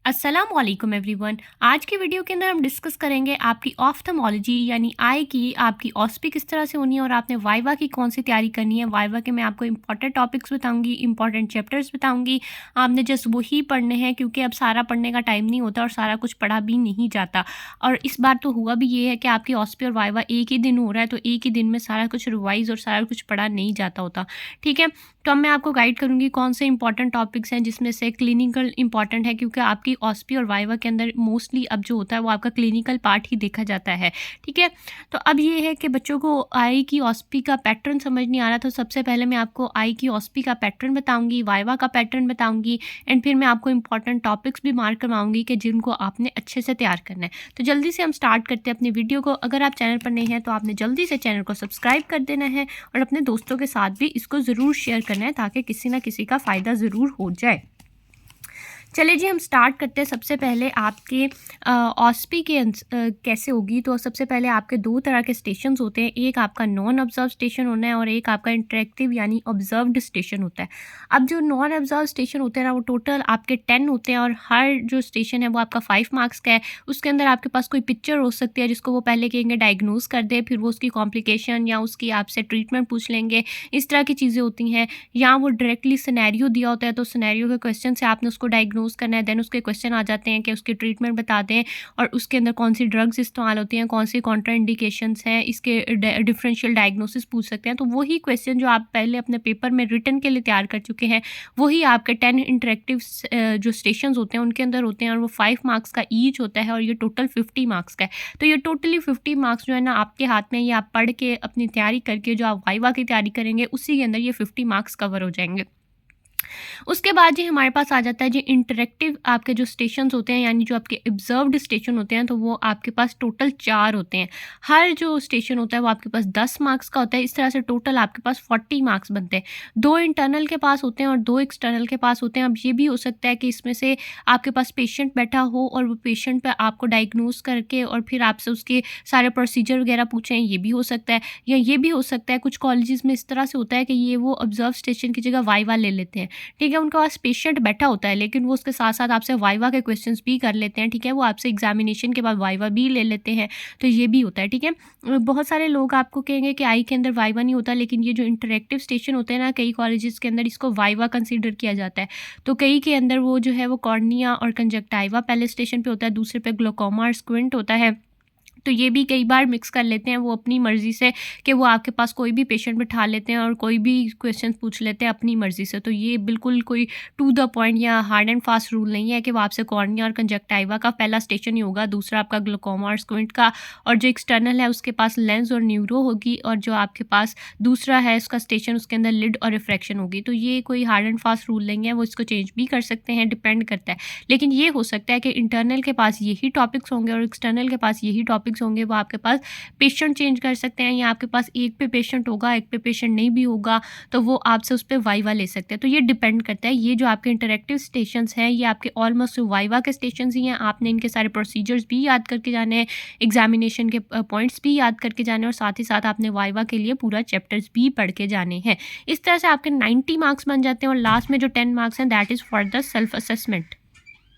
अस्सलाम वालेकुम एवरीवन। आज की वीडियो के अंदर हम डिस्कस करेंगे आपकी ऑफ्थल्मोलॉजी यानी आई की आपकी ऑस्पी किस तरह से होनी है और आपने वाइवा की कौन सी तैयारी करनी है। वाइवा के मैं आपको इंपॉर्टेंट टॉपिक्स बताऊंगी, इंपॉर्टेंट चैप्टर्स बताऊंगी। आपने जस्ट वही पढ़ने हैं क्योंकि अब सारा पढ़ने का टाइम नहीं होता और सारा कुछ पढ़ा भी नहीं जाता। और इस बार तो हुआ भी ये है कि आपकी ऑस्पी और वाइवा एक ही दिन हो रहा है, तो एक ही दिन में सारा कुछ रिवाइज और सारा कुछ पढ़ा नहीं जाता होता। ठीक है, तो अब मैं आपको गाइड करूंगी कौन से इंपॉर्टेंट टॉपिक्स हैं जिसमें से क्लिनिकल इंपॉर्टेंट है, क्योंकि आपकी ऑस्पी और वाइवा के अंदर मोस्टली अब जो होता है वो आपका क्लिनिकल पार्ट ही देखा जाता है। ठीक है, तो अब ये है कि बच्चों को आई की ऑस्पी का पैटर्न समझ नहीं आ रहा, तो सबसे पहले मैं आपको आई की ऑस्पी का पैटर्न बताऊंगी, वाइवा का पैटर्न बताऊंगी, एंड फिर मैं आपको इंपॉर्टेंट टॉपिक्स भी मार्क करवाऊंगी कि जिनको आपने अच्छे से तैयार करना है। तो जल्दी से हम स्टार्ट करते हैं अपनी वीडियो को। अगर आप चैनल पर नहीं हैं तो आपने जल्दी से चैनल को सब्सक्राइब कर देना है और अपने दोस्तों के साथ भी इसको ज़रूर शेयर करना है ताकि किसी ना किसी का फ़ायदा ज़रूर हो जाए। चलिए जी, हम स्टार्ट करते हैं। सबसे पहले आपके ऑस्पी के कैसे होगी, तो सबसे पहले आपके दो तरह के स्टेशंस होते हैं। एक आपका नॉन ऑब्जर्व स्टेशन होना है और एक आपका इंटरेक्टिव यानी ऑब्जर्व्ड स्टेशन होता है। अब जो नॉन ऑब्जर्व स्टेशन होते हैं ना, वो टोटल आपके 10 होते हैं और हर जो स्टेशन है वो आपका 5 मार्क्स का है। उसके अंदर आपके पास कोई पिक्चर हो सकती है जिसको वो पहले कहेंगे डायग्नोज कर दे, फिर वो उसकी कॉम्प्लिकेशन या उसकी आपसे ट्रीटमेंट पूछ लेंगे। इस तरह की चीज़ें होती हैं। या वो डायरेक्टली सिनेरियो दिया होता है, तो सिनेरियो के क्वेश्चन से आपने उसको डायग्नोज करना है। देन उसके क्वेश्चन आ जाते हैं कि उसकी ट्रीटमेंट बता दें और उसके अंदर कौन सी ड्रग्स इस्तेमाल होती हैं, कौन सी कॉन्ट्राइंडिकेशंस हैं, इसके डिफरेंशियल डायग्नोसिस पूछ सकते हैं। तो वही क्वेश्चन जो आप पहले अपने पेपर में रिटन के लिए तैयार कर चुके हैं, वही आपके 10 इंटरेक्टिव जो स्टेशन होते हैं उनके अंदर होते हैं और वो 5 मार्क्स का ईच होता है और ये टोटल 50 मार्क्स का है। तो ये टोटली 50 मार्क्स जो है ना आपके हाथ में, ये आप पढ़ के अपनी तैयारी करके जो आप वाइवा की तैयारी करेंगे उसी के अंदर ये 50 मार्क्स कवर हो जाएंगे। उसके बाद जी हमारे पास आ जाता है जी इंटरेक्टिव आपके जो स्टेशंस होते हैं यानी जो आपके ऑब्जर्व्ड स्टेशन होते हैं, तो वो आपके पास टोटल 4 होते हैं। हर जो स्टेशन होता है वो आपके पास 10 मार्क्स का होता है। इस तरह से टोटल आपके पास 40 मार्क्स बनते हैं। 2 इंटरनल के पास होते हैं और 2 एक्सटर्नल के पास होते हैं। अब ये भी हो सकता है कि इसमें से आपके पास पेशेंट बैठा हो और वो पेशेंट पे आपको डायग्नोज करके और फिर आपसे उसके सारे प्रोसीजर वगैरह पूछें, ये भी हो सकता है। या ये भी हो सकता है कुछ कॉलेजेस में इस तरह से होता है कि ये वो ऑब्जर्व स्टेशन की जगह वाइवा ले लेते हैं। ठीक है, उनके पास पेशेंट बैठा होता है लेकिन वो उसके साथ साथ आपसे वाइवा के क्वेश्चंस भी कर लेते हैं। ठीक है, वो आपसे एग्जामिनेशन के बाद वाइवा भी ले लेते हैं, तो ये भी होता है। ठीक है, बहुत सारे लोग आपको कहेंगे कि आई के अंदर वाइवा नहीं होता, लेकिन ये जो इंटरेक्टिव स्टेशन होते हैं ना, कई कॉलेजेस के अंदर इसको वाइवा कंसीडर किया जाता है। तो कई के अंदर वो जो है वो कॉर्निया और कंजक्टाइवा पहले स्टेशन पे होता है, दूसरे पे ग्लोकोमा और स्क्विंट होता है। तो ये भी कई बार मिक्स कर लेते हैं वो अपनी मर्ज़ी से कि वो आपके पास कोई भी पेशेंट बिठा लेते हैं और कोई भी क्वेश्चन पूछ लेते हैं अपनी मर्ज़ी से। तो ये बिल्कुल कोई टू द पॉइंट या हार्ड एंड फास्ट रूल नहीं है कि वो आपसे कॉर्निया और कंजक्टाइवा का पहला स्टेशन ही होगा, दूसरा आपका ग्लोकोमा और स्क्विंट का, और जो एक्सटर्नल है उसके पास लेंस और न्यूरो होगी, और जो आपके पास दूसरा है उसका स्टेशन उसके अंदर लिड और रिफ्रैक्शन होगी। तो ये कोई हार्ड एंड फास्ट रूल नहीं है, वो इसको चेंज भी कर सकते हैं, डिपेंड करता है। लेकिन ये हो सकता है कि इंटरनल के पास यही टॉपिक्स होंगे और एक्सटर्नल के पास यही टॉपिक्स होंगे। वो आपके पास पेशेंट चेंज कर सकते हैं, या आपके पास एक पे पेशेंट होगा एक पे पेशेंट नहीं भी होगा, तो वो आपसे उस पर वाइवा ले सकते हैं। तो ये डिपेंड करता है। ये जो आपके इंटरेक्टिव स्टेशंस हैं ये आपके ऑलमोस्ट वाइवा के स्टेशंस ही हैं। आपने इनके सारे प्रोसीजर्स भी याद करके जाने हैं, एग्जामिनेशन के पॉइंट्स भी याद करके जाने हैं और साथ ही साथ आपने वाइवा के लिए पूरा चैप्टर्स भी पढ़ के जाने हैं। इस तरह से आपके 90 मार्क्स बन जाते हैं और लास्ट में जो 10 मार्क्स हैं that is for the self assessment.